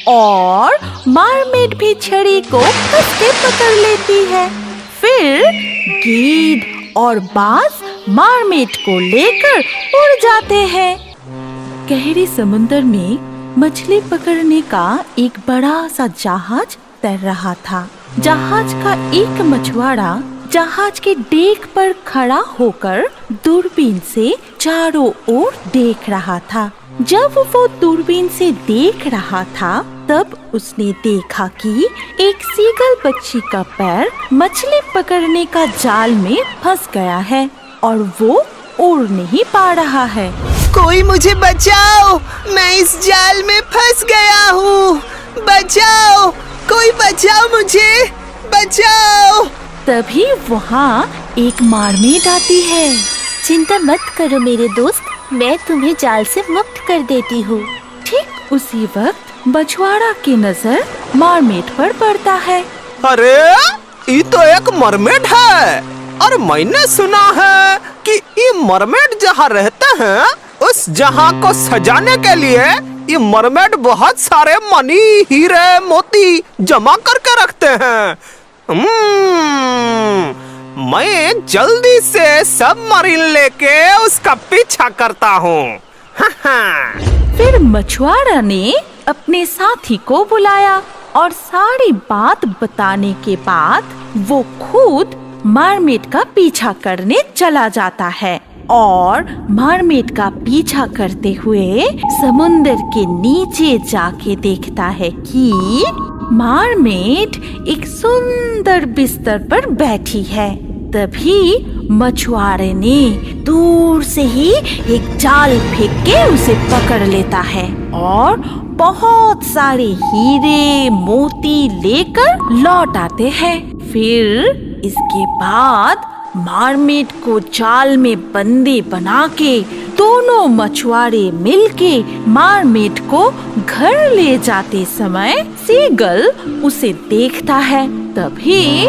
और मरमेड भी छड़ी को फंस के पकड़ लेती है। फिर गीद और बाज मरमेड को लेकर उड़ जाते हैं। गहरे समुद्र में मछली पकड़ने का एक बड़ा सा जहाज तैर रहा था। जहाज का एक मछुआरा जहाज के डेक पर खड़ा होकर दूरबीन से चारों ओर देख रहा था। जब वो दूरबीन से देख रहा था तब उसने देखा कि एक सीगल पक्षी का पैर मछली पकड़ने का जाल में फंस गया है और वो उड़ नहीं पा रहा है। कोई मुझे बचाओ, मैं इस जाल में फंस गया हूँ। बचाओ, कोई बचाओ मुझे, बचाओ। तभी वहाँ एक मरमेड आती है। चिंता मत करो मेरे दोस्त, मैं तुम्हें जाल से मुक्त कर देती हूँ। ठीक उसी वक्त मछुआरा की नजर मरमेड पर पड़ता है। अरे ये तो एक मरमेड है और मैंने सुना है कि ये मरमेड जहाँ रहते हैं उस जहाँ को सजाने के लिए ये मरमेड बहुत सारे मनी, हीरे, मोती जमा करके रखते हैं। मैं जल्दी से सबमरीन लेके उसका पीछा करता हूँ। फिर मछुआरा ने अपने साथी को बुलाया और सारी बात बताने के बाद वो खुद मरमेड का पीछा करने चला जाता है और मरमेड का पीछा करते हुए समुद्र के नीचे जाके देखता है कि मरमेड एक सुंदर बिस्तर पर बैठी है। तभी मछुआरे ने दूर से ही एक जाल फेंक के उसे पकड़ लेता है और बहुत सारे हीरे मोती लेकर लौट आते हैं। फिर इसके बाद मरमेड को जाल में बंदी बना के दोनों मछुआरे मिलके मरमेड को घर ले जाते समय सीगल उसे देखता है। तभी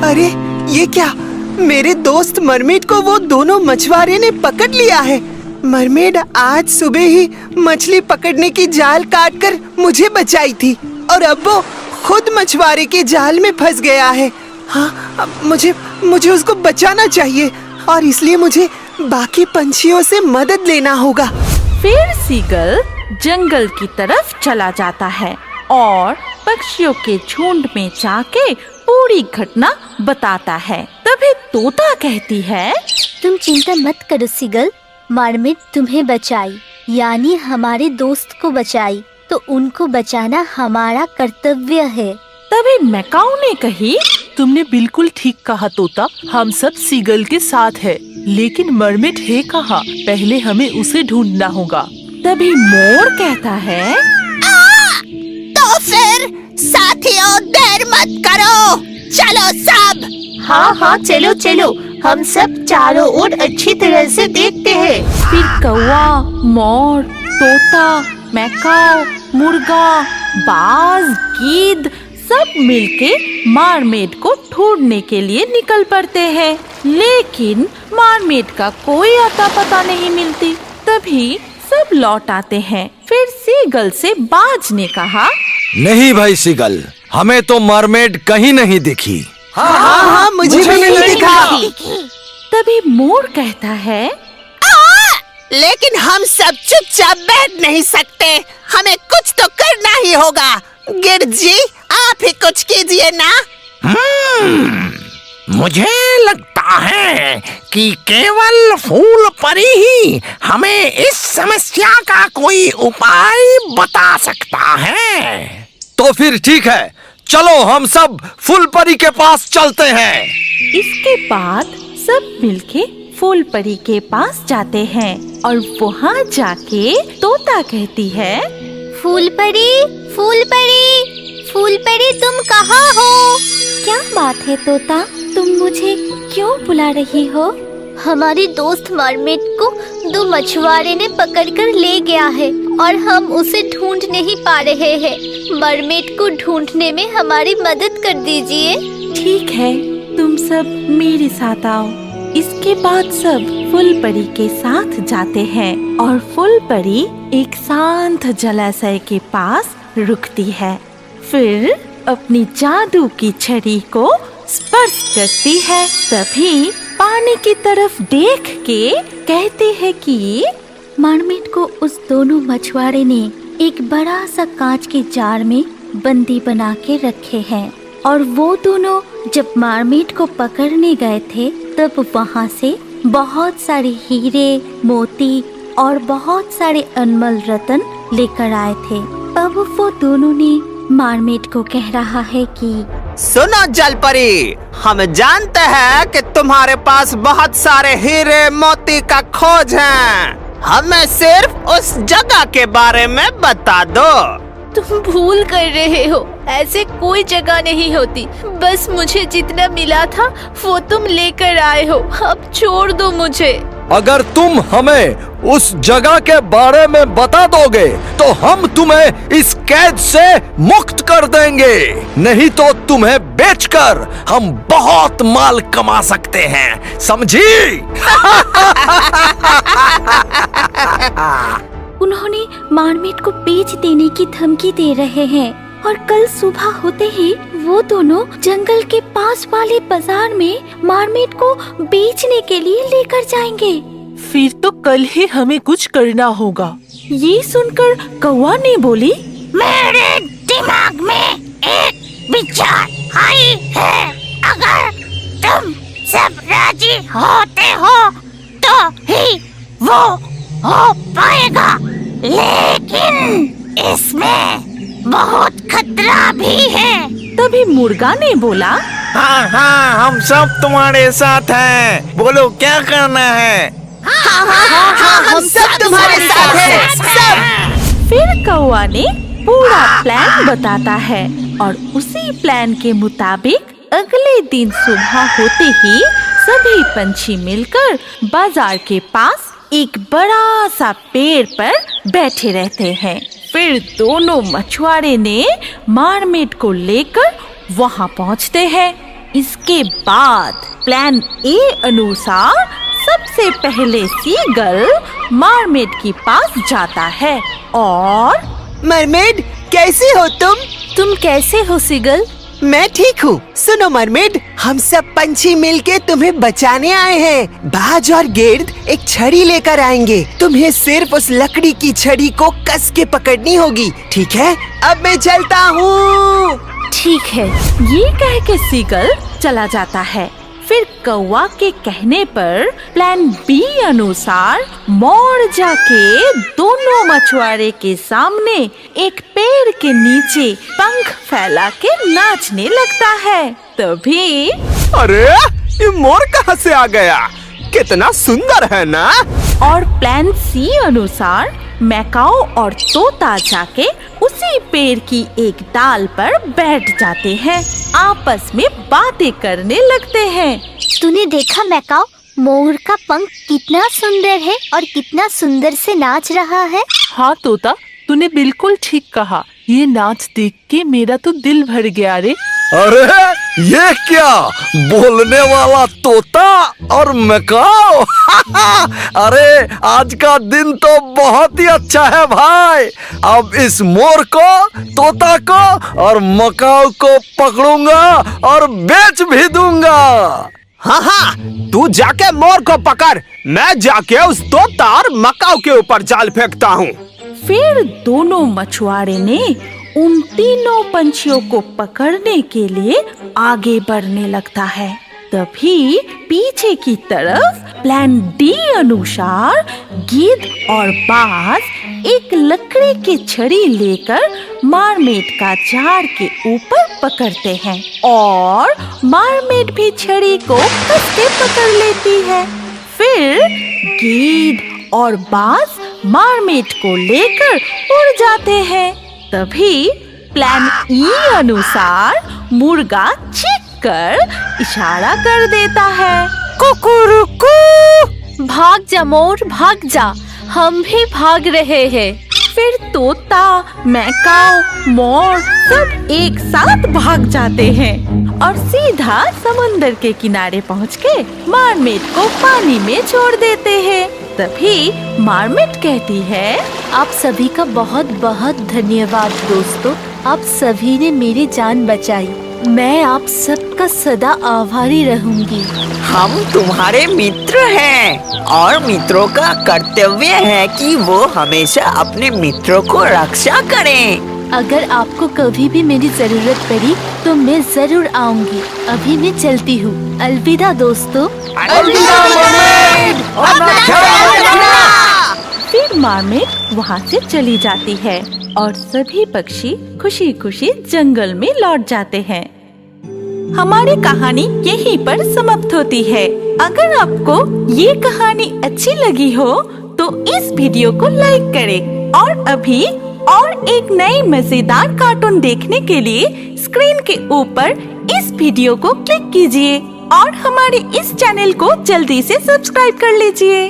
अरे ये क्या, मेरे दोस्त मरमेड को वो दोनों मछुआरे ने पकड़ लिया है। मरमेड आज सुबह ही मछली पकड़ने की जाल काटकर मुझे बचाई थी और अब वो खुद मछुआरे के जाल में फंस गया है। हाँ, अब मुझे उसको बचाना चाहिए और इसलिए मुझे बाकी पंछियों से मदद लेना होगा। फिर सीगल जंगल की तरफ चला जाता है और पक्षियों के झुंड में जाके पूरी घटना बताता है। तभी तोता कहती है, तुम चिंता मत करो सीगल, मरमेड तुम्हें बचाई, यानी हमारे दोस्त को बचाई, तो उनको बचाना हमारा कर्तव्य है। तभी मैकाऊ ने कही, तुमने बिल्कुल ठीक कहा तोता, हम सब सीगल के साथ है, लेकिन मरमेड है कहाँ? पहले हमें उसे ढूंढना होगा। तभी मोर कहता है, तो फिर साथियों देर मत करो, चलो सब। हाँ चलो चलो, हम सब चारों ओर अच्छी तरह से देखते हैं। फिर कौवा, मोर, तोता, मैकाऊ, मुर्गा, बाज, गीद सब मिलके मरमेड को ढूंढने के लिए निकल पड़ते हैं, लेकिन मरमेड का कोई आता पता नहीं मिलती। तभी सब लौट आते हैं। फिर सीगल से बाज ने कहा, नहीं भाई सीगल, हमें तो मरमेड कहीं नहीं दिखी। हाँ, मुझे भी नहीं दिखा। तभी मोर कहता है, लेकिन हम सब चुपचाप बैठ नहीं सकते, हमें कुछ तो करना ही होगा। गिरध जी, आप ही कुछ कीजिए ना। मुझे लगता है कि केवल फूल परी ही हमें इस समस्या का कोई उपाय बता सकता है। तो फिर ठीक है, चलो हम सब फूलपरी के पास चलते हैं। इसके बाद सब मिलके फूलपरी के पास जाते हैं और वहाँ जाके तोता कहती है, फूलपरी, फूलपरी, फूलपरी तुम कहाँ हो? क्या बात है तोता, तुम मुझे क्यों बुला रही हो? हमारे दोस्त मरमेड को दो मछुआरे ने पकड़कर ले गया है और हम उसे ढूंढ नहीं पा रहे हैं। मरमेड को ढूंढने में हमारी मदद कर दीजिए। ठीक है, तुम सब मेरे साथ आओ। इसके बाद सब फूलपरी के साथ जाते हैं और फूलपरी एक शांत जलाशय के पास रुकती है। फिर अपनी जादू की छड़ी को स्पर्श करती है। तभी पानी की तरफ देख के कहती है कि मरमेड को उस दोनों मछुआरे ने एक बड़ा सा कांच के जार में बंदी बना के रखे हैं, और वो दोनों जब मरमेड को पकड़ने गए थे तब वहाँ से बहुत सारे हीरे, मोती और बहुत सारे अनमोल रत्न लेकर आए थे। अब वो दोनों ने मरमेड को कह रहा है कि सुनो जल परी, हम जानते हैं कि तुम्हारे पास बहुत सारे हीरे मोती का खोज है। हमें सिर्फ उस जगह के बारे में बता दो। तुम भूल कर रहे हो, ऐसे कोई जगह नहीं होती। बस मुझे जितना मिला था वो तुम लेकर आए हो, अब छोड़ दो मुझे। अगर तुम हमें उस जगह के बारे में बता दोगे तो हम तुम्हें इस कैद से मुक्त कर देंगे, नहीं तो तुम्हें बेचकर हम बहुत माल कमा सकते हैं, समझी? उन्होंने मरमेड को बेच देने की धमकी दे रहे हैं, और कल सुबह होते ही वो दोनों जंगल के पास वाले बाजार में मरमेड को बेचने के लिए लेकर जाएंगे। फिर तो कल ही हमें कुछ करना होगा। ये सुनकर कौवा ने बोली, मेरे दिमाग में एक विचार आई है। अगर तुम सब राजी होते हो तो ही वो हो पाएगा, लेकिन इसमें बहुत खतरा भी है। तभी मुर्गा ने बोला, हाँ हाँ, हम सब तुम्हारे साथ हैं। बोलो क्या करना है? हम सब तुम्हारे साथ हैं, सब। फिर कौवा ने पूरा प्लान बताता है, और उसी प्लान के मुताबिक अगले दिन सुबह होते ही सभी पंछी मिलकर बाजार के पास एक बड़ा सा पेड़ पर बैठे रहते हैं। फिर दोनों मछुआरे ने मरमेड को लेकर वहाँ पहुँचते हैं। इसके बाद प्लान ए अनुसार सबसे पहले सीगल मरमेड के पास जाता है और मरमेड, कैसी हो तुम? तुम कैसे हो सीगल? मैं ठीक हूँ। सुनो मरमेड, हम सब पंछी मिलके तुम्हें बचाने आए हैं। बाज और गिर्द एक छड़ी लेकर आएंगे। तुम्हें सिर्फ उस लकड़ी की छड़ी को कस के पकड़नी होगी, ठीक है? अब मैं चलता हूँ। ठीक है, ये कह के सीगल चला जाता है। फिर कौवा के कहने पर प्लान बी अनुसार मोर जाके दोनों मछुआरे के सामने एक पेड़ के नीचे पंख फैला के नाचने लगता है। तभी अरे, ये मोर कहाँ से आ गया? कितना सुंदर है ना? और प्लान सी अनुसार मैकाओ और तोता जाके उसी पेड़ की एक डाल पर बैठ जाते हैं, आपस में बातें करने लगते हैं। तूने देखा मैकाओ, मोर का पंख कितना सुंदर है और कितना सुंदर से नाच रहा है। हाँ तोता, तूने बिल्कुल ठीक कहा। ये नाच देख के मेरा तो दिल भर गया रे। अरे ये क्या, बोलने वाला तोता और मैकाओ? अरे आज का दिन तो बहुत ही अच्छा है भाई। अब इस मोर को, तोता को और मैकाओ को पकड़ूंगा और बेच भी दूंगा। हाँ हाँ, तू जाके मोर को पकड़, मैं जाके उस तोता और मैकाओ के ऊपर जाल फेंकता हूँ। फिर दोनों मछुआरे ने उन तीनों पंछियों को पकड़ने के लिए आगे बढ़ने लगता है। तभी पीछे की तरफ प्लान डी अनुसार गिद्ध और बाज एक लकड़ी की छड़ी लेकर मरमेड का झाड़ के ऊपर पकड़ते हैं, और मरमेड भी छड़ी को कस के पकड़ लेती है। फिर गिद्ध और बाज मरमेड को लेकर उड़ जाते हैं। तभी प्लान ई अनुसार मुर्गा चीख कर इशारा कर देता है, कुकुरुकू। भाग जा मोर, भाग जा, हम भी भाग रहे हैं। फिर तोता, मैकाओ, मोर सब एक साथ भाग जाते हैं और सीधा समुंदर के किनारे पहुँच के मरमेड को पानी में छोड़ देते हैं। तभी मार्मिट कहती है, आप सभी का बहुत बहुत धन्यवाद दोस्तों। आप सभी ने मेरी जान बचाई। मैं आप सबका सदा आभारी रहूंगी। हम तुम्हारे मित्र हैं और मित्रों का कर्तव्य है कि वो हमेशा अपने मित्रों को रक्षा करें। अगर आपको कभी भी मेरी जरूरत पड़ी तो मैं जरूर आऊंगी। अभी मैं चलती हूँ। अलविदा दोस्तों। फिर मार्मिट वहाँ से चली जाती है और सभी पक्षी खुशी खुशी जंगल में लौट जाते हैं। हमारी कहानी यहीं पर समाप्त होती है। अगर आपको ये कहानी अच्छी लगी हो तो इस वीडियो को लाइक करें और अभी और एक नई मजेदार कार्टून देखने के लिए स्क्रीन के ऊपर इस वीडियो को क्लिक कीजिए और हमारे इस चैनल को जल्दी से सब्सक्राइब कर लीजिए।